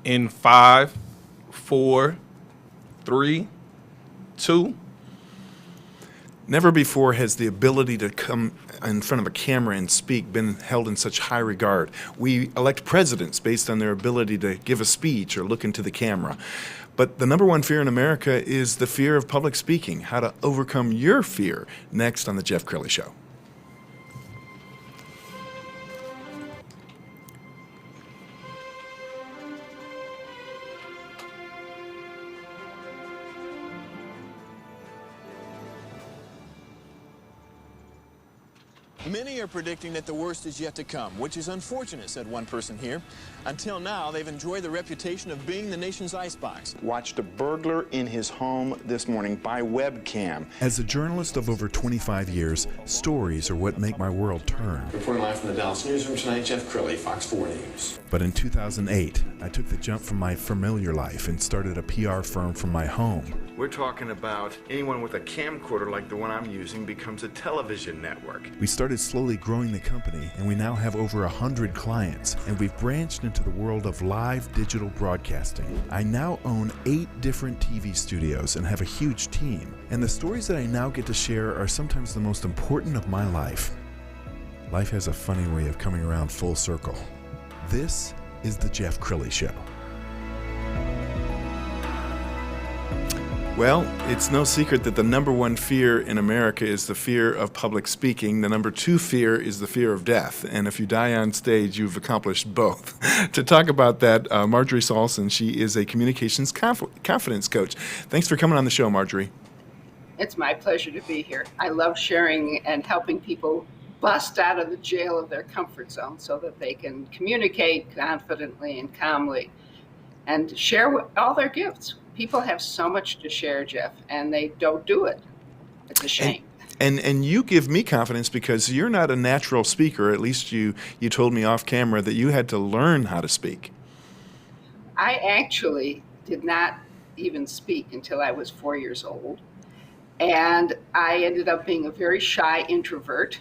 In 5, 4, 3, 2. Never before has the ability to come in front of a camera and speak been held in such high regard. We elect presidents based on their ability to give a speech or look into the camera. But the number one fear in America is the fear of public speaking. How to overcome your fear, next on The Jeff Crilley Show. Many are predicting that the worst is yet to come, which is unfortunate, said one person here. Until now, they've enjoyed the reputation of being the nation's icebox. Watched a burglar in his home this morning by webcam. As a journalist of over 25 years, stories are what make my world turn. Reporting live from the Dallas newsroom tonight, Jeff Crilley, Fox 4 News. But in 2008, I took the jump from my familiar life and started a PR firm from my home. We're talking about anyone with a camcorder like the one I'm using becomes a television network. We started slowly growing the company, and we now have over 100 clients, and we've branched into the world of live digital broadcasting. I now own 8 different TV studios and have a huge team, and the stories that I now get to share are sometimes the most important of my life. Life has a funny way of coming around full circle. This is The Jeff Crilley Show. Well, it's no secret that the number one fear in America is the fear of public speaking. The number 2 fear is the fear of death. And if you die on stage, you've accomplished both. To talk about that, Marjorie Saulson, she is a communications confidence coach. Thanks for coming on the show, Marjorie. It's my pleasure to be here. I love sharing and helping people bust out of the jail of their comfort zone so that they can communicate confidently and calmly and share all their gifts. People have so much to share, Jeff, and they don't do it. It's a shame. And you give me confidence because you're not a natural speaker. At least you told me off camera that you had to learn how to speak. I actually did not even speak until I was 4 years old. And I ended up being a very shy introvert.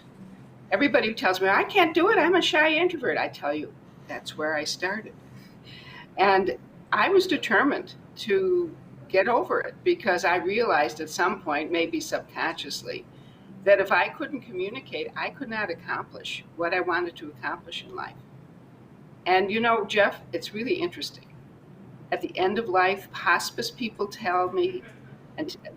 Everybody tells me, I can't do it. I'm a shy introvert. I tell you, that's where I started. And I was determined to get over it because I realized at some point, maybe subconsciously, that if I couldn't communicate, I could not accomplish what I wanted to accomplish in life. And you know, Jeff, it's really interesting. At the end of life, hospice people tell me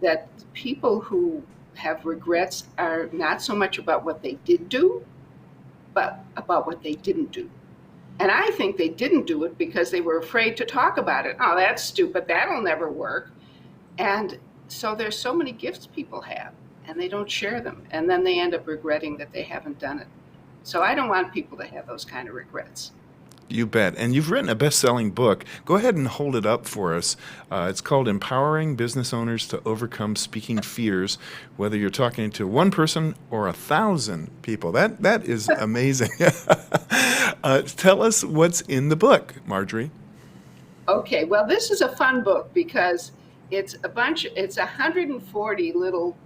that people who have regrets are not so much about what they did do, but about what they didn't do. And I think they didn't do it because they were afraid to talk about it. Oh, that's stupid. That'll never work. And so there's so many gifts people have, and they don't share them. And then they end up regretting that they haven't done it. So I don't want people to have those kind of regrets. You bet. And you've written a best-selling book. Go ahead and hold it up for us. It's called Empowering Business Owners to Overcome Speaking Fears, whether you're talking to one person or 1,000 people. That is amazing. Tell us what's in the book, Marjorie. Okay, well, this is a fun book because it's 140 little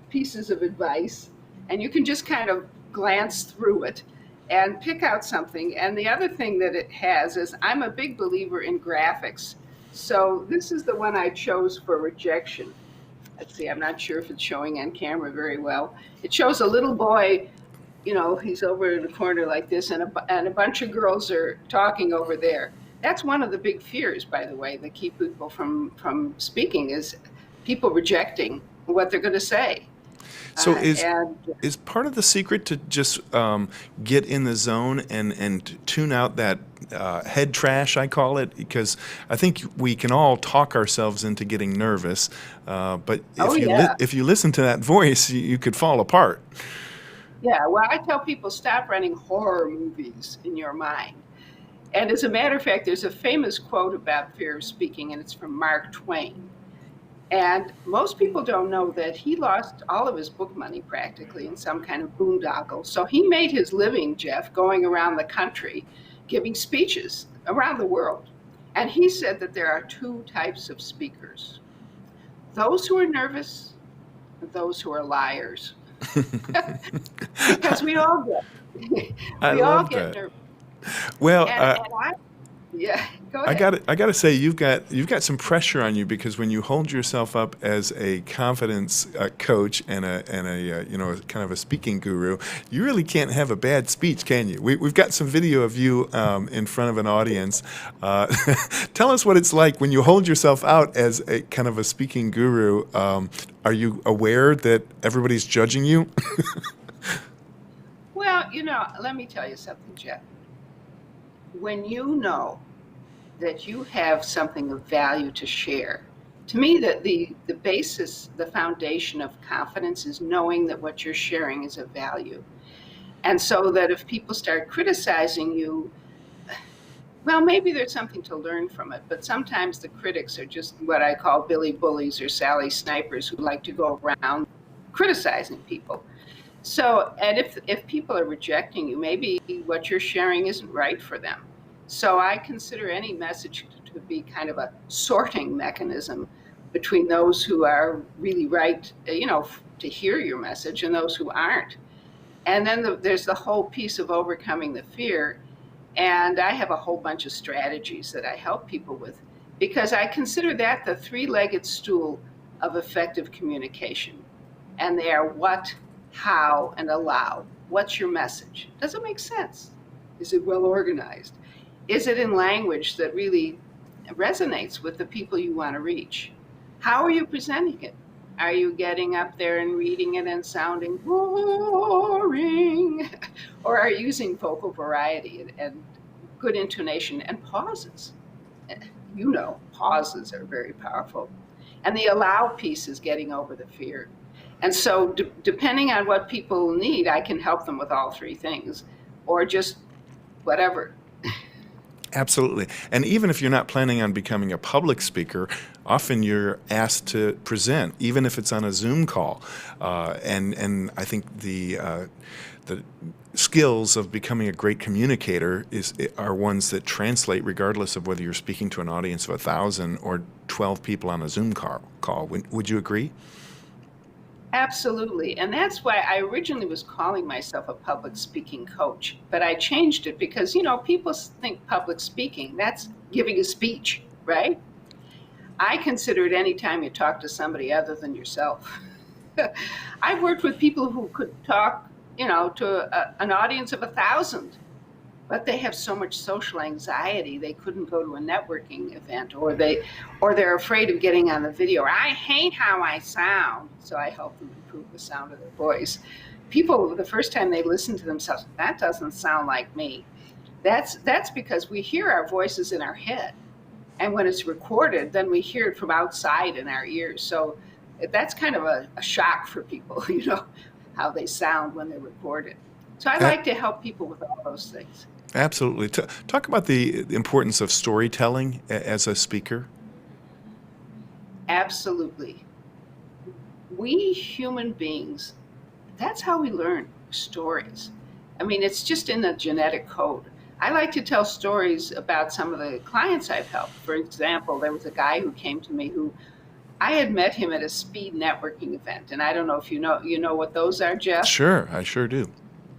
pieces of advice, and you can just kind of glance through it and pick out something. And the other thing that it has is I'm a big believer in graphics. So this is the one I chose for rejection. Let's see, I'm not sure if it's showing on camera very well. It shows a little boy, you know, he's over in the corner like this, and a bunch of girls are talking over there. That's one of the big fears, by the way, that keep people from speaking is people rejecting what they're going to say. So is part of the secret to just get in the zone and tune out that head trash, I call it? Because I think we can all talk ourselves into getting nervous, but if you listen to that voice, you could fall apart. Yeah, well, I tell people stop running horror movies in your mind. And as a matter of fact, there's a famous quote about fear of speaking, and it's from Mark Twain. And most people don't know that he lost all of his book money practically in some kind of boondoggle. So he made his living, Jeff, going around the country, giving speeches around the world. And he said that there are 2 types of speakers: those who are nervous and those who are liars. Because we all get nervous. Well, Yeah, go I ahead. got to say you've got some pressure on you, because when you hold yourself up as a confidence coach and a kind of a speaking guru, you really can't have a bad speech, can you? We've got some video of you in front of an audience. Tell us what it's like when you hold yourself out as a kind of a speaking guru. Are you aware that everybody's judging you? Well, let me tell you something, Jeff. When you know that you have something of value to share, to me, the basis, the foundation of confidence is knowing that what you're sharing is of value. And so that if people start criticizing you, well, maybe there's something to learn from it, but sometimes the critics are just what I call Billy Bullies or Sally Snipers who like to go around criticizing people. So, and if people are rejecting you, maybe what you're sharing isn't right for them. So I consider any message to be kind of a sorting mechanism between those who are really right, to hear your message, and those who aren't. And then there's the whole piece of overcoming the fear. And I have a whole bunch of strategies that I help people with, because I consider that the three-legged stool of effective communication. And they are what, how, and allow. What's your message? Does it make sense? Is it well organized? Is it in language that really resonates with the people you want to reach? How are you presenting it? Are you getting up there and reading it and sounding boring? Or are you using vocal variety and good intonation and pauses? Pauses are very powerful. And the allow piece is getting over the fear. And so depending on what people need, I can help them with all three things, or just whatever. Absolutely. And even if you're not planning on becoming a public speaker, often you're asked to present, even if it's on a Zoom call. And I think the skills of becoming a great communicator are ones that translate regardless of whether you're speaking to an audience of 1,000 or 12 people on a Zoom call. Would you agree? Absolutely. And that's why I originally was calling myself a public speaking coach, but I changed it because, people think public speaking, that's giving a speech, right? I consider it any time you talk to somebody other than yourself. I've worked with people who could talk, to an audience of 1,000, but they have so much social anxiety they couldn't go to a networking event, or they're afraid of getting on the video. I hate how I sound, so I help them improve the sound of their voice. People, the first time they listen to themselves, that doesn't sound like me. That's because we hear our voices in our head, and when it's recorded, then we hear it from outside in our ears. So that's kind of a shock for people, how they sound when they're recorded. So I like to help people with all those things. Absolutely. Talk about the importance of storytelling as a speaker. Absolutely. We human beings, that's how we learn stories. I mean, it's just in the genetic code. I like to tell stories about some of the clients I've helped. For example, there was a guy who came to me who I had met him at a speed networking event. And I don't know if you know what those are, Jeff? Sure, I sure do.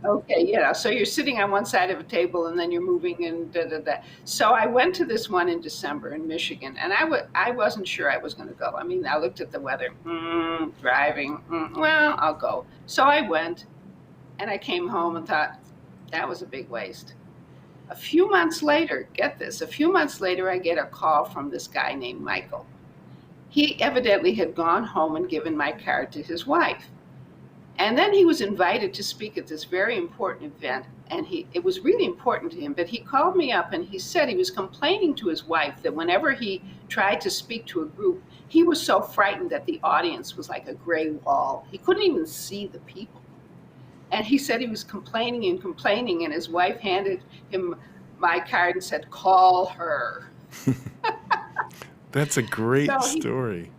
Okay, so you're sitting on one side of a table and then you're moving and da-da-da. So I went to this one in December in Michigan, and I wasn't sure I was going to go. I mean, I looked at the weather, driving, well, I'll go. So I went, and I came home and thought, that was a big waste. A few months later, get this, I get a call from this guy named Michael. He evidently had gone home and given my card to his wife. And then he was invited to speak at this very important event, and it was really important to him, but he called me up and he said he was complaining to his wife that whenever he tried to speak to a group, he was so frightened that the audience was like a gray wall. He couldn't even see the people. And he said he was complaining, and his wife handed him my card and said, call her. That's a great story.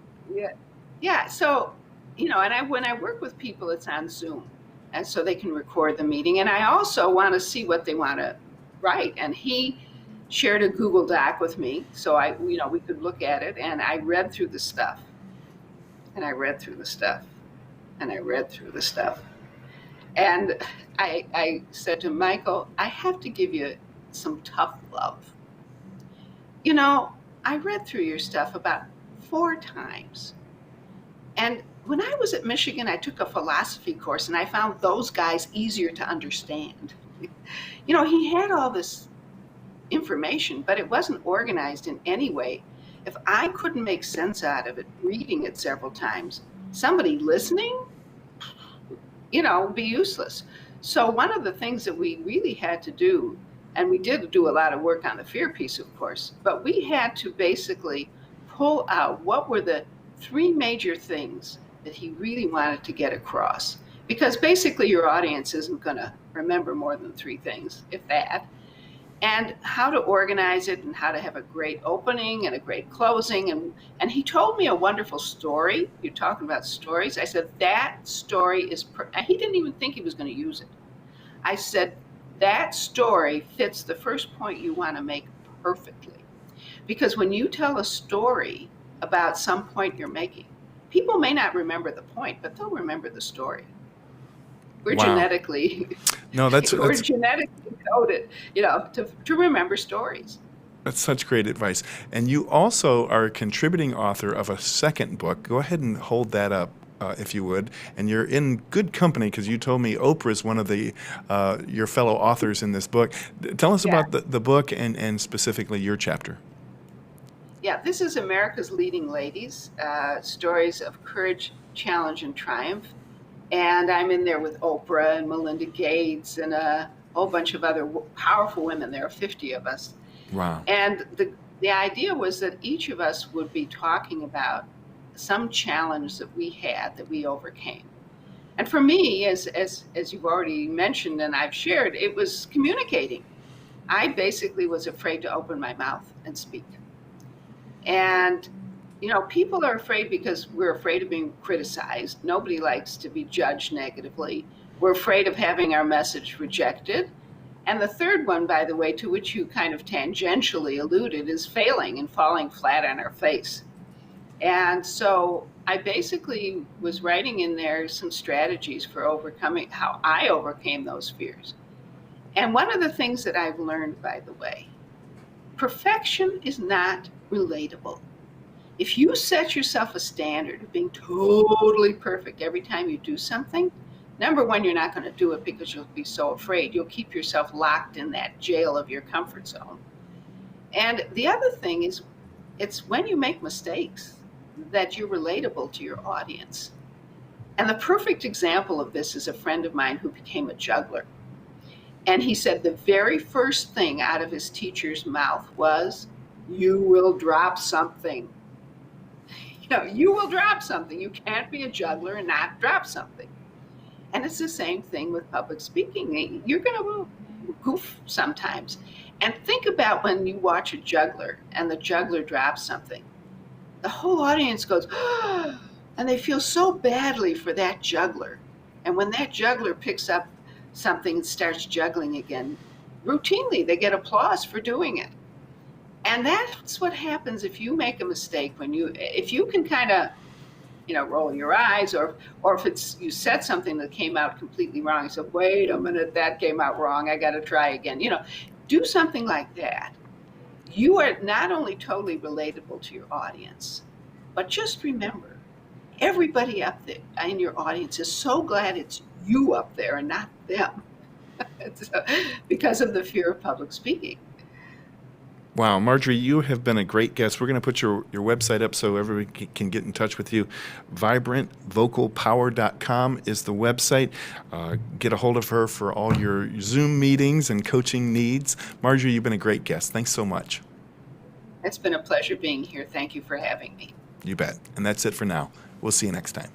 Yeah. So, and when I work with people, it's on Zoom, and so they can record the meeting. And I also want to see what they want to write. And he shared a Google Doc with me, so we could look at it. And I read through the stuff, and I read through the stuff, and I read through the stuff. And I said to Michael, I have to give you some tough love. You know, I read through your stuff about 4 times. And when I was at Michigan, I took a philosophy course and I found those guys easier to understand. You know, he had all this information, but it wasn't organized in any way. If I couldn't make sense out of it, reading it several times, somebody listening, would be useless. So one of the things that we really had to do, and we did do a lot of work on the fear piece, of course, but we had to basically pull out what were the 3 major things that he really wanted to get across. Because basically your audience isn't going to remember more than 3 things, if that. And how to organize it and how to have a great opening and a great closing. And he told me a wonderful story. You're talking about stories. I said, that story is, he didn't even think he was going to use it. I said, that story fits the first point you want to make perfectly. Because when you tell a story about some point you're making, people may not remember the point, but they'll remember the story. We're Wow. genetically we're genetically coded, to remember stories. That's such great advice. And you also are a contributing author of a second book. Go ahead and hold that up, if you would. And you're in good company because you told me Oprah is one of the your fellow authors in this book. Tell us about the book and specifically your chapter. Yeah, this is America's Leading Ladies, stories of courage, challenge, and triumph. And I'm in there with Oprah and Melinda Gates and a whole bunch of other powerful women. There are 50 of us. Wow. And the idea was that each of us would be talking about some challenge that we had that we overcame. And for me, as you've already mentioned and I've shared, it was communicating. I basically was afraid to open my mouth and speak. And people are afraid because we're afraid of being criticized. Nobody likes to be judged negatively. We're afraid of having our message rejected. And the third one, by the way, to which you kind of tangentially alluded, is failing and falling flat on our face. And so I basically was writing in there some strategies for overcoming, how I overcame those fears. And one of the things that I've learned, by the way, perfection is not relatable. If you set yourself a standard of being totally perfect every time you do something, number one, you're not going to do it because you'll be so afraid. You'll keep yourself locked in that jail of your comfort zone. And the other thing is, it's when you make mistakes that you're relatable to your audience. And the perfect example of this is a friend of mine who became a juggler. And he said the very first thing out of his teacher's mouth was, "You will drop something." You will drop something. You can't be a juggler and not drop something. And it's the same thing with public speaking. You're going to goof sometimes. And think about when you watch a juggler and the juggler drops something. The whole audience goes, "Ah," and they feel so badly for that juggler. And when that juggler picks up something and starts juggling again, routinely they get applause for doing it. And that's what happens if you make a mistake. If you can kind of, roll your eyes, or if you said something that came out completely wrong, you said, "Wait a minute, that came out wrong. I got to try again." Do something like that. You are not only totally relatable to your audience, but just remember, everybody up there in your audience is so glad it's you up there and not them, because of the fear of public speaking. Wow, Marjorie, you have been a great guest. We're going to put your website up so everybody can get in touch with you. VibrantVocalPower.com is the website. Get a hold of her for all your Zoom meetings and coaching needs. Marjorie, you've been a great guest. Thanks so much. It's been a pleasure being here. Thank you for having me. You bet. And that's it for now. We'll see you next time.